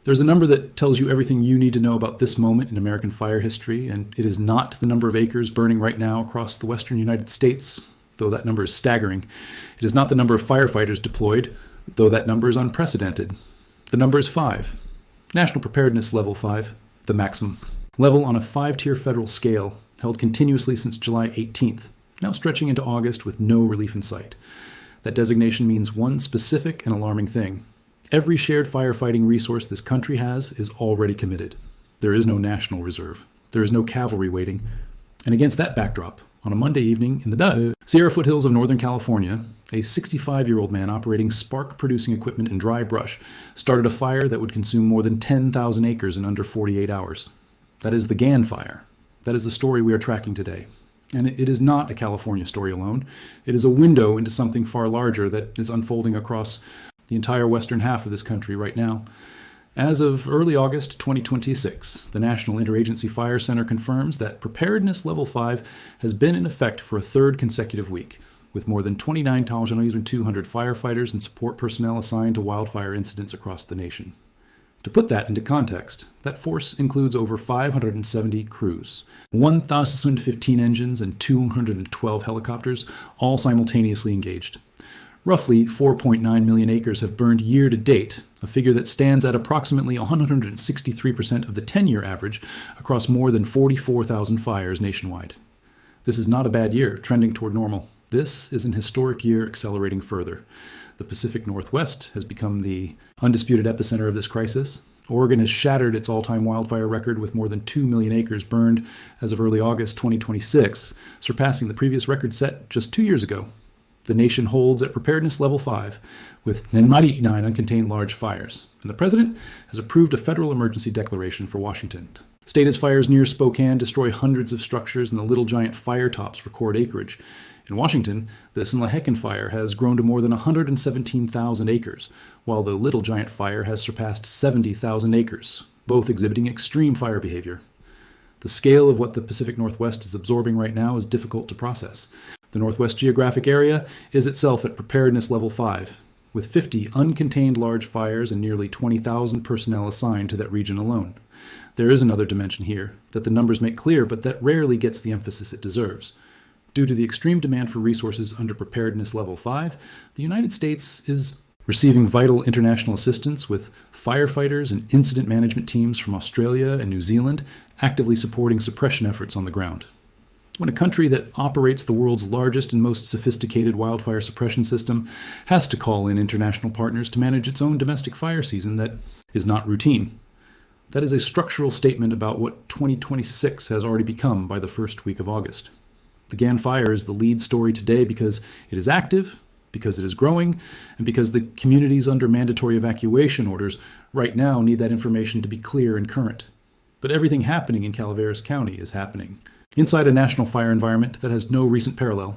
There's a number that tells you everything you need to know about this moment in American fire history, and it is not the number of acres burning right now across the western United States, though that number is staggering. It is not the number of firefighters deployed, though that number is unprecedented. The number is 5. National Preparedness Level 5, the maximum level on a 5-tier federal scale, held continuously since July 18th, now stretching into August with no relief in sight. That designation means one specific and alarming thing. Every shared firefighting resource this country has is already committed. There is no national reserve. There is no cavalry waiting. And against that backdrop, on a Monday evening in the Sierra foothills of Northern California, a 65-year-old man operating spark-producing equipment and dry brush started a fire that would consume more than 10,000 acres in under 48 hours. That is the Gann Fire. That is the story we are tracking today. And it is not a California story alone. It is a window into something far larger that is unfolding across the entire western half of this country right now. As of early August 2026, the National Interagency Fire Center confirms that Preparedness Level 5 has been in effect for a third consecutive week, with more than 29,200 firefighters and support personnel assigned to wildfire incidents across the nation. To put that into context, that force includes over 570 crews, 1,015 engines, and 212 helicopters, all simultaneously engaged. Roughly 4.9 million acres have burned year to date, a figure that stands at approximately 163% of the 10-year average across more than 44,000 fires nationwide. This is not a bad year, trending toward normal. This is an historic year accelerating further. The Pacific Northwest has become the undisputed epicenter of this crisis. Oregon has shattered its all-time wildfire record with more than 2 million acres burned as of early August 2026, surpassing the previous record set just 2 years ago. The nation holds at Preparedness Level 5 with 99 uncontained large fires, and the president has approved a federal emergency declaration for Washington. State as fires near Spokane destroy hundreds of structures and the Little Giant fire tops record acreage. In Washington, the Gann Fire has grown to more than 117,000 acres, while the Little Giant Fire has surpassed 70,000 acres, both exhibiting extreme fire behavior. The scale of what the Pacific Northwest is absorbing right now is difficult to process. The Northwest geographic area is itself at Preparedness Level 5, with 50 uncontained large fires and nearly 20,000 personnel assigned to that region alone. There is another dimension here that the numbers make clear, but that rarely gets the emphasis it deserves. Due to the extreme demand for resources under Preparedness Level 5, the United States is receiving vital international assistance with firefighters and incident management teams from Australia and New Zealand actively supporting suppression efforts on the ground. When a country that operates the world's largest and most sophisticated wildfire suppression system has to call in international partners to manage its own domestic fire season that is not routine, that is a structural statement about what 2026 has already become by the first week of August. The Gann Fire is the lead story today because it is active, because it is growing, and because the communities under mandatory evacuation orders right now need that information to be clear and current. But everything happening in Calaveras County is happening inside a national fire environment that has no recent parallel.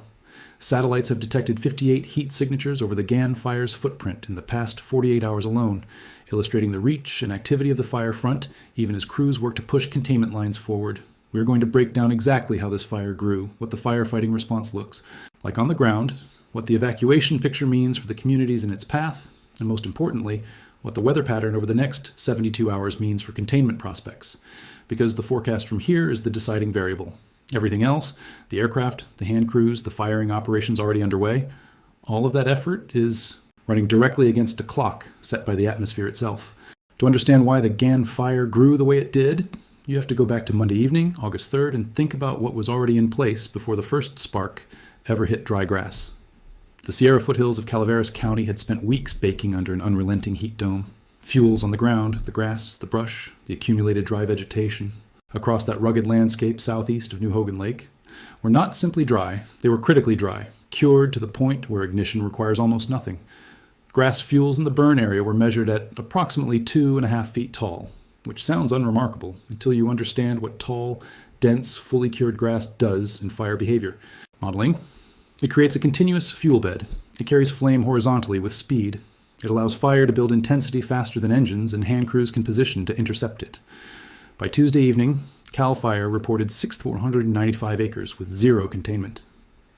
Satellites have detected 58 heat signatures over the Gann Fire's footprint in the past 48 hours alone, illustrating the reach and activity of the fire front, even as crews work to push containment lines forward. We're going to break down exactly how this fire grew, what the firefighting response looks like on the ground, what the evacuation picture means for the communities in its path, and most importantly, what the weather pattern over the next 72 hours means for containment prospects. Because the forecast from here is the deciding variable. Everything else, the aircraft, the hand crews, the firing operations already underway, all of that effort is running directly against a clock set by the atmosphere itself. To understand why the Gann Fire grew the way it did, you have to go back to Monday evening, August 3rd, and think about what was already in place before the first spark ever hit dry grass. The Sierra foothills of Calaveras County had spent weeks baking under an unrelenting heat dome. Fuels on the ground, the grass, the brush, the accumulated dry vegetation across that rugged landscape southeast of New Hogan Lake were not simply dry, they were critically dry, cured to the point where ignition requires almost nothing. Grass fuels in the burn area were measured at approximately 2.5 feet tall, which sounds unremarkable until you understand what tall, dense, fully cured grass does in fire behavior. Modeling. It creates a continuous fuel bed. It carries flame horizontally with speed. It allows fire to build intensity faster than engines, and hand crews can position to intercept it. By Tuesday evening, Cal Fire reported 6,495 acres with zero containment.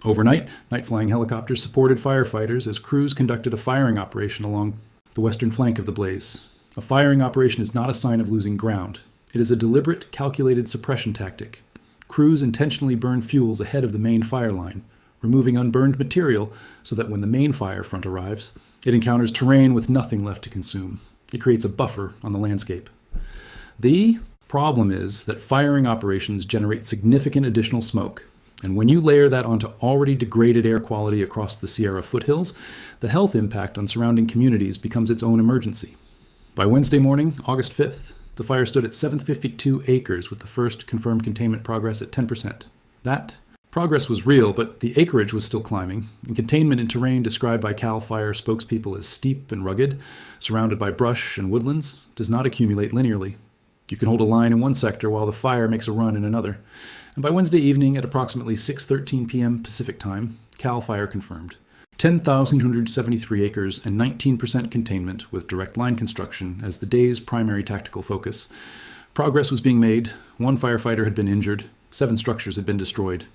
Overnight, night-flying helicopters supported firefighters as crews conducted a firing operation along the western flank of the blaze. A firing operation is not a sign of losing ground. It is a deliberate, calculated suppression tactic. Crews intentionally burn fuels ahead of the main fire line, removing unburned material so that when the main fire front arrives, it encounters terrain with nothing left to consume. It creates a buffer on the landscape. The problem is that firing operations generate significant additional smoke, and when you layer that onto already degraded air quality across the Sierra foothills, the health impact on surrounding communities becomes its own emergency. By Wednesday morning, August 5th, the fire stood at 752 acres with the first confirmed containment progress at 10%. That progress was real, but the acreage was still climbing, and containment in terrain described by Cal Fire spokespeople as steep and rugged, surrounded by brush and woodlands, does not accumulate linearly. You can hold a line in one sector while the fire makes a run in another. And by Wednesday evening at approximately 6:13 p.m. Pacific Time, Cal Fire confirmed 10,173 acres and 19% containment with direct line construction as the day's primary tactical focus. Progress was being made. One firefighter had been injured. 7 structures had been destroyed.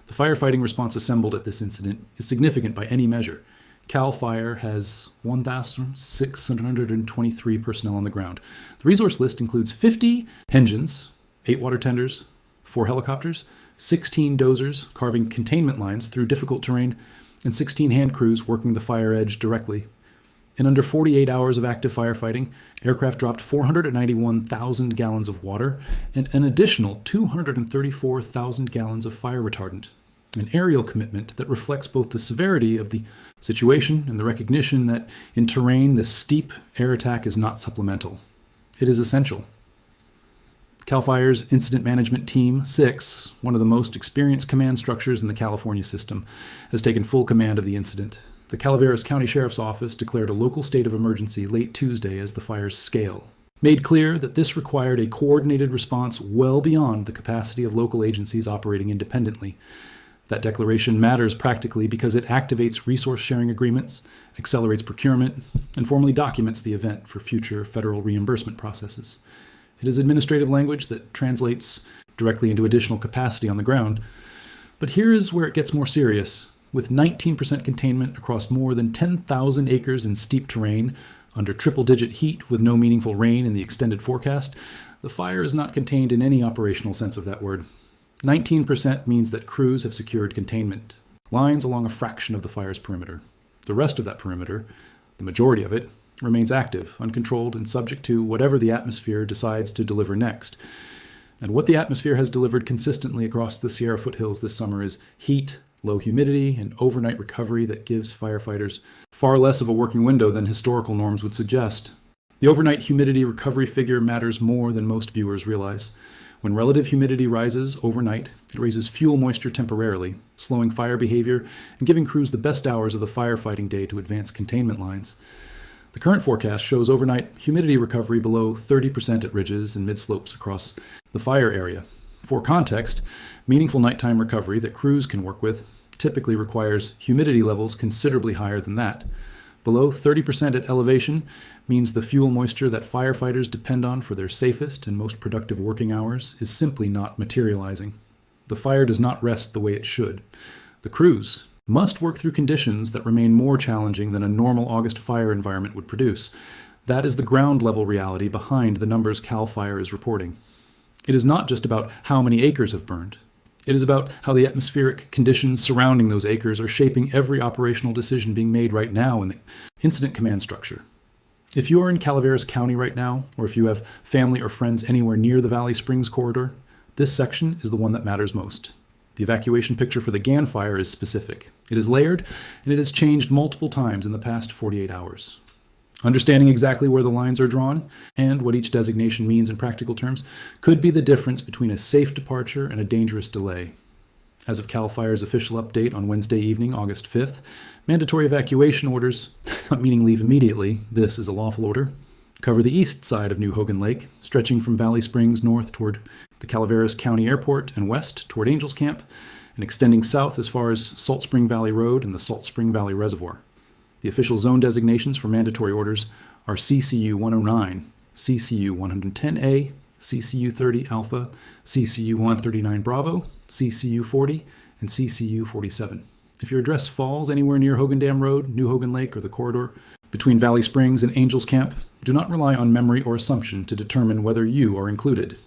The firefighting response assembled at this incident is significant by any measure. Cal Fire has 1,623 personnel on the ground. The resource list includes 50 engines, 8 water tenders, 4 helicopters, 16 dozers carving containment lines through difficult terrain, and 16 hand crews working the fire edge directly. In under 48 hours of active firefighting, aircraft dropped 491,000 gallons of water and an additional 234,000 gallons of fire retardant. An aerial commitment that reflects both the severity of the situation and the recognition that in terrain this steep air attack is not supplemental. It is essential. Cal Fire's Incident Management Team 6, one of the most experienced command structures in the California system, has taken full command of the incident. The Calaveras County Sheriff's Office declared a local state of emergency late Tuesday as the fire's scale made clear that this required a coordinated response well beyond the capacity of local agencies operating independently. That declaration matters practically because it activates resource-sharing agreements, accelerates procurement, and formally documents the event for future federal reimbursement processes. It is administrative language that translates directly into additional capacity on the ground. But here is where it gets more serious. With 19% containment across more than 10,000 acres in steep terrain, under triple-digit heat with no meaningful rain in the extended forecast, the fire is not contained in any operational sense of that word. 19% means that crews have secured containment, lines along a fraction of the fire's perimeter. The rest of that perimeter, the majority of it, remains active, uncontrolled, and subject to whatever the atmosphere decides to deliver next. And what the atmosphere has delivered consistently across the Sierra foothills this summer is heat, low humidity, and overnight recovery that gives firefighters far less of a working window than historical norms would suggest. The overnight humidity recovery figure matters more than most viewers realize. When relative humidity rises overnight, it raises fuel moisture temporarily, slowing fire behavior and giving crews the best hours of the firefighting day to advance containment lines. The current forecast shows overnight humidity recovery below 30% at ridges and mid-slopes across the fire area. For context, meaningful nighttime recovery that crews can work with typically requires humidity levels considerably higher than that. Below 30% at elevation means the fuel moisture that firefighters depend on for their safest and most productive working hours is simply not materializing. The fire does not rest the way it should. The crews must work through conditions that remain more challenging than a normal August fire environment would produce. That is the ground level reality behind the numbers Cal Fire is reporting. It is not just about how many acres have burned. It is about how the atmospheric conditions surrounding those acres are shaping every operational decision being made right now in the incident command structure. If you are in Calaveras County right now, or if you have family or friends anywhere near the Valley Springs corridor, this section is the one that matters most. The evacuation picture for the Gann Fire is specific. It is layered, and it has changed multiple times in the past 48 hours. Understanding exactly where the lines are drawn and what each designation means in practical terms could be the difference between a safe departure and a dangerous delay. As of Cal Fire's official update on Wednesday evening, August 5th, mandatory evacuation orders, not meaning leave immediately, this is a lawful order, cover the east side of New Hogan Lake, stretching from Valley Springs north toward the Calaveras County Airport and west toward Angels Camp, and extending south as far as Salt Spring Valley Road and the Salt Spring Valley Reservoir. The official zone designations for mandatory orders are CCU 109, CCU 110A, CCU 30 Alpha, CCU 139 Bravo, CCU 40, and CCU 47. If your address falls anywhere near Hogan Dam Road, New Hogan Lake, or the corridor, Between Valley Springs and Angels Camp, do not rely on memory or assumption to determine whether you are included.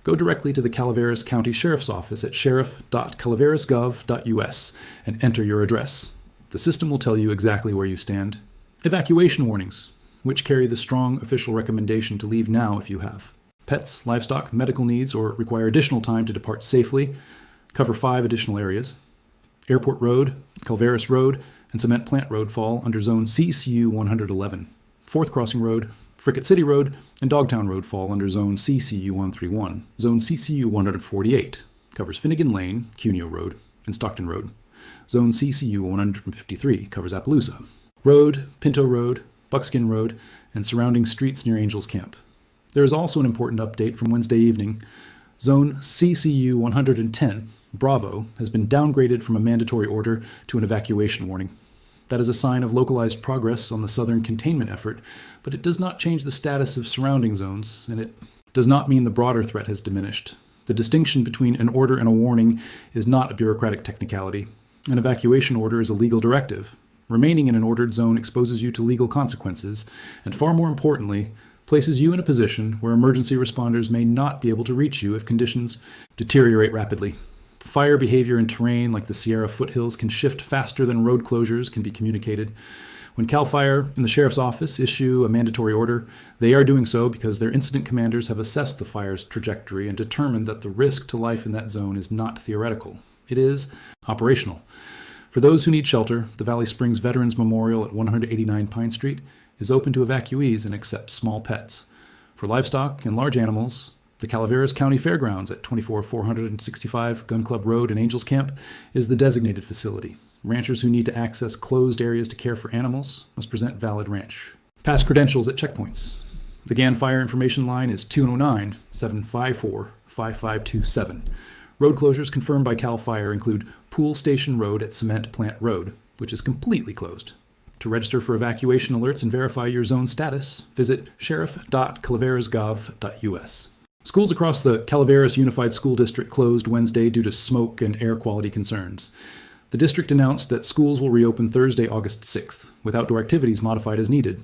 Go directly to the Calaveras County Sheriff's Office at sheriff.calaverasgov.us and enter your address. The system will tell you exactly where you stand. Evacuation warnings, which carry the strong official recommendation to leave now if you have. Pets, livestock, medical needs, or require additional time to depart safely, cover 5 additional areas. Airport Road, Calaveras Road, and Cement Plant Road fall under Zone CCU 111. Fourth Crossing Road, Frickett City Road, and Dogtown Road fall under Zone CCU 131. Zone CCU 148 covers Finnegan Lane, Cuneo Road, and Stockton Road. Zone CCU 153 covers Appaloosa Road, Pinto Road, Buckskin Road, and surrounding streets near Angels Camp. There is also an important update from Wednesday evening. Zone CCU 110, Bravo, has been downgraded from a mandatory order to an evacuation warning. That is a sign of localized progress on the southern containment effort, but it does not change the status of surrounding zones, and it does not mean the broader threat has diminished. The distinction between an order and a warning is not a bureaucratic technicality. An evacuation order is a legal directive. Remaining in an ordered zone exposes you to legal consequences, and far more importantly, places you in a position where emergency responders may not be able to reach you if conditions deteriorate rapidly. Fire behavior in terrain like the Sierra foothills can shift faster than road closures can be communicated. When Cal Fire and the Sheriff's Office issue a mandatory order, they are doing so because their incident commanders have assessed the fire's trajectory and determined that the risk to life in that zone is not theoretical. It is operational. For those who need shelter, the Valley Springs Veterans Memorial at 189 Pine Street is open to evacuees and accepts small pets. For livestock and large animals, the Calaveras County Fairgrounds at 24465 Gun Club Road in Angels Camp is the designated facility. Ranchers who need to access closed areas to care for animals must present valid ranch pass credentials at checkpoints. The Gann Fire information line is 209-754-5527. Road closures confirmed by Cal Fire include Pool Station Road at Cement Plant Road, which is completely closed. To register for evacuation alerts and verify your zone status, visit sheriff.calaverasgov.us. Schools across the Calaveras Unified School District closed Wednesday due to smoke and air quality concerns. The district announced that schools will reopen Thursday, August 6th, with outdoor activities modified as needed.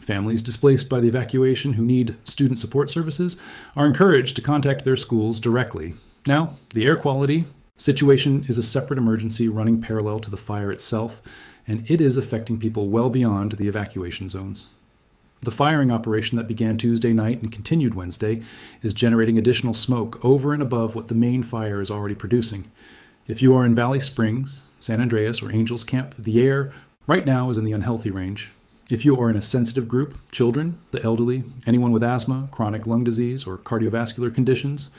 Families displaced by the evacuation who need student support services are encouraged to contact their schools directly. Now, the air quality situation is a separate emergency running parallel to the fire itself, and it is affecting people well beyond the evacuation zones. The firing operation that began Tuesday night and continued Wednesday is generating additional smoke over and above what the main fire is already producing. If you are in Valley Springs, San Andreas, or Angels Camp, the air right now is in the unhealthy range. If you are in a sensitive group, children, the elderly, anyone with asthma, chronic lung disease, or cardiovascular conditions,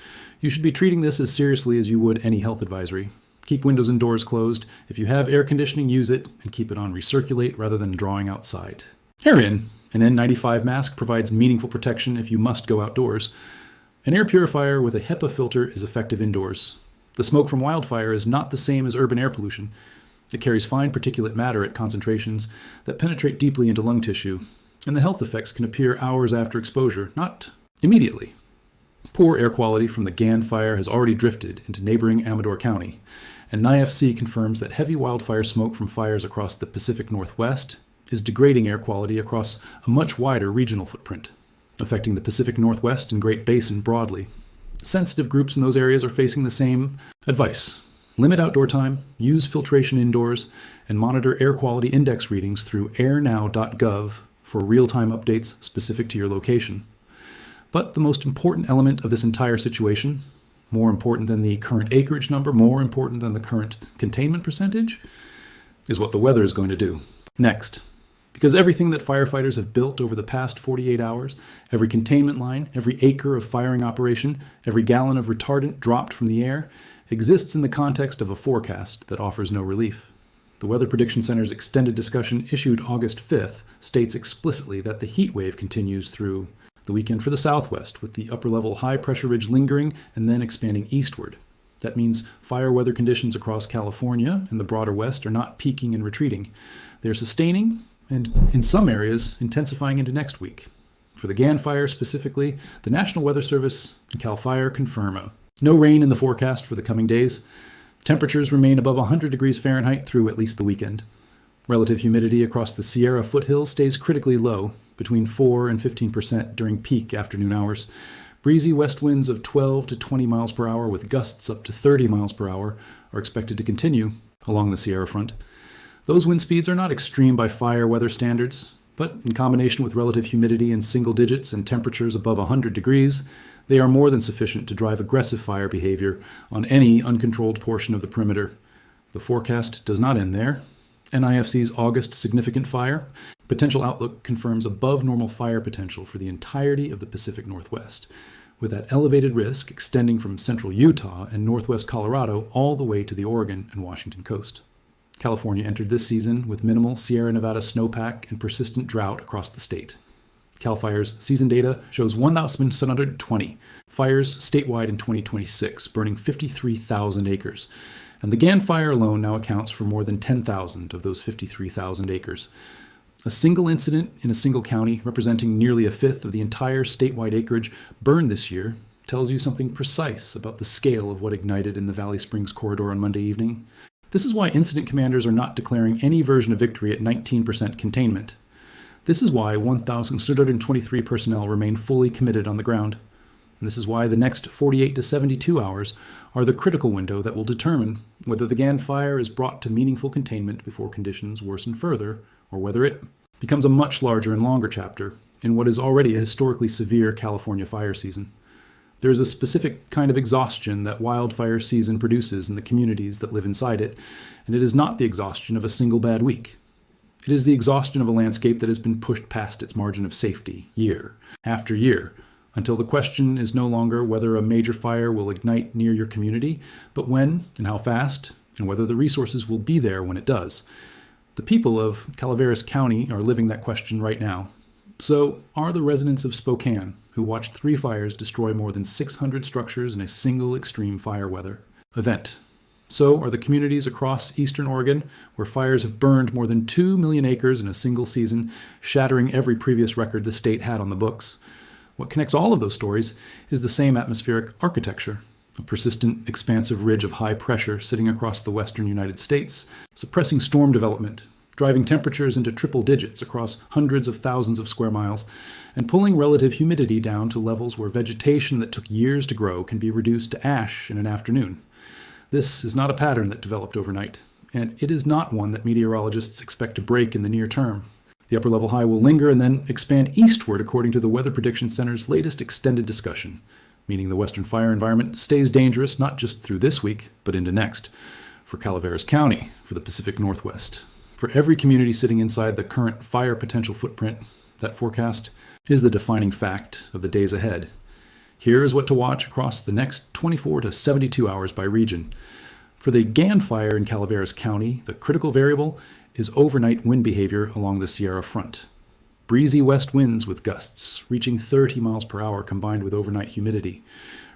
you should be treating this as seriously as you would any health advisory. Keep windows and doors closed. If you have air conditioning, use it, and keep it on recirculate rather than drawing outside. Air in. An N95 mask provides meaningful protection if you must go outdoors. An air purifier with a HEPA filter is effective indoors. The smoke from wildfire is not the same as urban air pollution. It carries fine particulate matter at concentrations that penetrate deeply into lung tissue, and the health effects can appear hours after exposure, not immediately. Poor air quality from the Gann Fire has already drifted into neighboring Amador County, and NIFC confirms that heavy wildfire smoke from fires across the Pacific Northwest is degrading air quality across a much wider regional footprint, affecting the Pacific Northwest and Great Basin broadly. Sensitive groups in those areas are facing the same advice. Limit outdoor time, use filtration indoors, and monitor air quality index readings through airnow.gov for real-time updates specific to your location. But the most important element of this entire situation, more important than the current acreage number, more important than the current containment percentage, is what the weather is going to do next. Because everything that firefighters have built over the past 48 hours, every containment line, every acre of firing operation, every gallon of retardant dropped from the air, exists in the context of a forecast that offers no relief. The Weather Prediction Center's extended discussion issued August 5th states explicitly that the heat wave continues through the weekend for the southwest, with the upper-level high-pressure ridge lingering and then expanding eastward. That means fire weather conditions across California and the broader west are not peaking and retreating. They're sustaining and, in some areas, intensifying into next week. For the Gann Fire specifically, the National Weather Service and Cal Fire confirm no rain in the forecast for the coming days. Temperatures remain above 100 degrees Fahrenheit through at least the weekend. Relative humidity across the Sierra foothills stays critically low, between 4 and 15% during peak afternoon hours. Breezy west winds of 12 to 20 miles per hour with gusts up to 30 miles per hour are expected to continue along the Sierra front. Those wind speeds are not extreme by fire weather standards, but in combination with relative humidity in single digits and temperatures above 100 degrees, they are more than sufficient to drive aggressive fire behavior on any uncontrolled portion of the perimeter. The forecast does not end there. NIFC's August significant fire potential outlook confirms above normal fire potential for the entirety of the Pacific Northwest, with that elevated risk extending from central Utah and northwest Colorado all the way to the Oregon and Washington coast. California entered this season with minimal Sierra Nevada snowpack and persistent drought across the state. Cal Fire's season data shows 1,720 fires statewide in 2026, burning 53,000 acres. And the Gann Fire alone now accounts for more than 10,000 of those 53,000 acres. A single incident in a single county, representing nearly a fifth of the entire statewide acreage burned this year, tells you something precise about the scale of what ignited in the Valley Springs corridor on Monday evening. This is why incident commanders are not declaring any version of victory at 19% containment. This is why 1,623 personnel remain fully committed on the ground. And this is why the next 48 to 72 hours are the critical window that will determine whether the Gann Fire is brought to meaningful containment before conditions worsen further, or whether it becomes a much larger and longer chapter in what is already a historically severe California fire season. There is a specific kind of exhaustion that wildfire season produces in the communities that live inside it, and it is not the exhaustion of a single bad week. It is the exhaustion of a landscape that has been pushed past its margin of safety year after year, until the question is no longer whether a major fire will ignite near your community, but when and how fast, and whether the resources will be there when it does. The people of Calaveras County are living that question right now. So are the residents of Spokane, who watched 3 fires destroy more than 600 structures in a single extreme fire weather event. So are the communities across eastern Oregon, where fires have burned more than 2 million acres in a single season, shattering every previous record the state had on the books. What connects all of those stories is the same atmospheric architecture, a persistent, expansive ridge of high pressure sitting across the western United States, suppressing storm development, driving temperatures into triple digits across hundreds of thousands of square miles, and pulling relative humidity down to levels where vegetation that took years to grow can be reduced to ash in an afternoon. This is not a pattern that developed overnight, and it is not one that meteorologists expect to break in the near term. The upper level high will linger and then expand eastward according to the Weather Prediction Center's latest extended discussion, meaning the western fire environment stays dangerous not just through this week, but into next. For Calaveras County, for the Pacific Northwest, for every community sitting inside the current fire potential footprint, that forecast is the defining fact of the days ahead. Here is what to watch across the next 24 to 72 hours by region. For the Gann Fire in Calaveras County, the critical variable is overnight wind behavior along the Sierra front. Breezy west winds with gusts reaching 30 miles per hour combined with overnight humidity.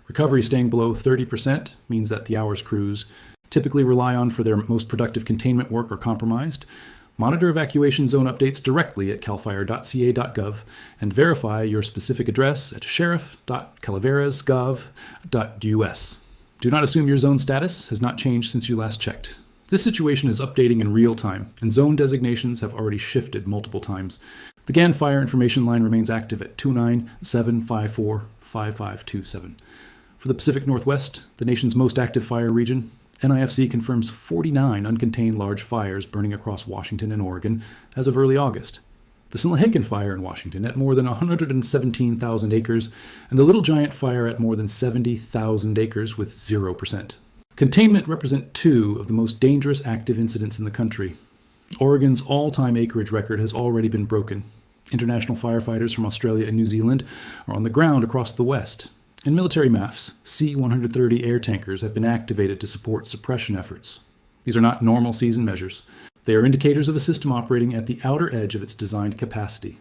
Recovery staying below 30% means that the hours crews typically rely on for their most productive containment work are compromised. Monitor evacuation zone updates directly at calfire.ca.gov and verify your specific address at sheriff.calaverasgov.us. Do not assume your zone status has not changed since you last checked. This situation is updating in real time, and zone designations have already shifted multiple times. The Gann Fire information line remains active at 297545527. For the Pacific Northwest, the nation's most active fire region, NIFC confirms 49 uncontained large fires burning across Washington and Oregon as of early August. The Sinlahegan Fire in Washington at more than 117,000 acres, and the Little Giant Fire at more than 70,000 acres with 0%. Containment represent 2 of the most dangerous active incidents in the country. Oregon's all-time acreage record has already been broken. International firefighters from Australia and New Zealand are on the ground across the West. And military MAFs, C-130 air tankers, have been activated to support suppression efforts. These are not normal season measures. They are indicators of a system operating at the outer edge of its designed capacity.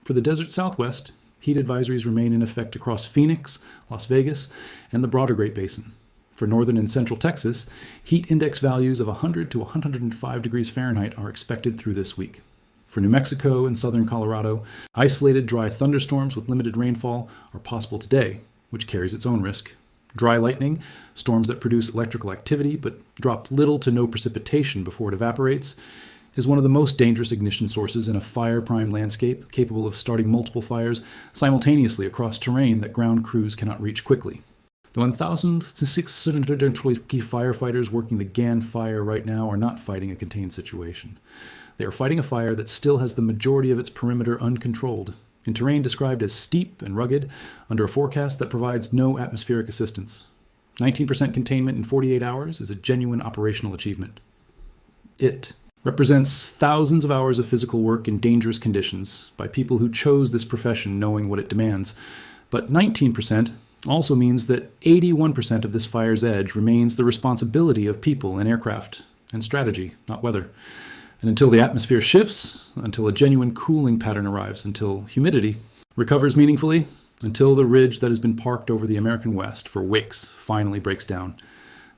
For the desert Southwest, heat advisories remain in effect across Phoenix, Las Vegas, and the broader Great Basin. For northern and central Texas, heat index values of 100 to 105 degrees Fahrenheit are expected through this week. For New Mexico and southern Colorado, isolated dry thunderstorms with limited rainfall are possible today, which carries its own risk. Dry lightning, storms that produce electrical activity but drop little to no precipitation before it evaporates, is one of the most dangerous ignition sources in a fire-primed landscape, capable of starting multiple fires simultaneously across terrain that ground crews cannot reach quickly. The 1,620 firefighters working the Gann Fire right now are not fighting a contained situation. They are fighting a fire that still has the majority of its perimeter uncontrolled, in terrain described as steep and rugged, under a forecast that provides no atmospheric assistance. 19% containment in 48 hours is a genuine operational achievement. It represents thousands of hours of physical work in dangerous conditions by people who chose this profession knowing what it demands. But 19% also means that 81% of this fire's edge remains the responsibility of people and aircraft and strategy, not weather. And until the atmosphere shifts, until a genuine cooling pattern arrives, until humidity recovers meaningfully, until the ridge that has been parked over the American West for wakes finally breaks down,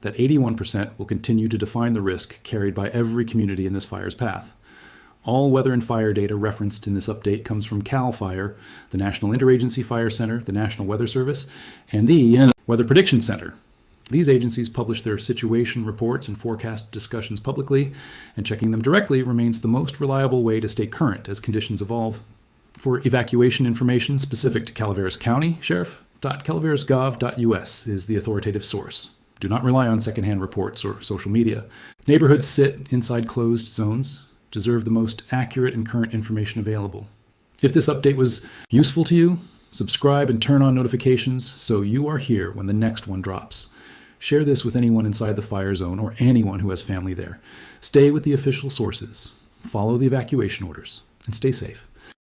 that 81% will continue to define the risk carried by every community in this fire's path. All weather and fire data referenced in this update comes from Cal Fire, the National Interagency Fire Center, the National Weather Service, and the Weather Prediction Center. These agencies publish their situation reports and forecast discussions publicly, and checking them directly remains the most reliable way to stay current as conditions evolve. For evacuation information specific to Calaveras County, sheriff.calaveras.gov.us is the authoritative source. Do not rely on secondhand reports or social media. Neighborhoods sit inside closed zones, deserve the most accurate and current information available. If this update was useful to you, subscribe and turn on notifications so you are here when the next one drops. Share this with anyone inside the fire zone or anyone who has family there. Stay with the official sources, follow the evacuation orders, and stay safe.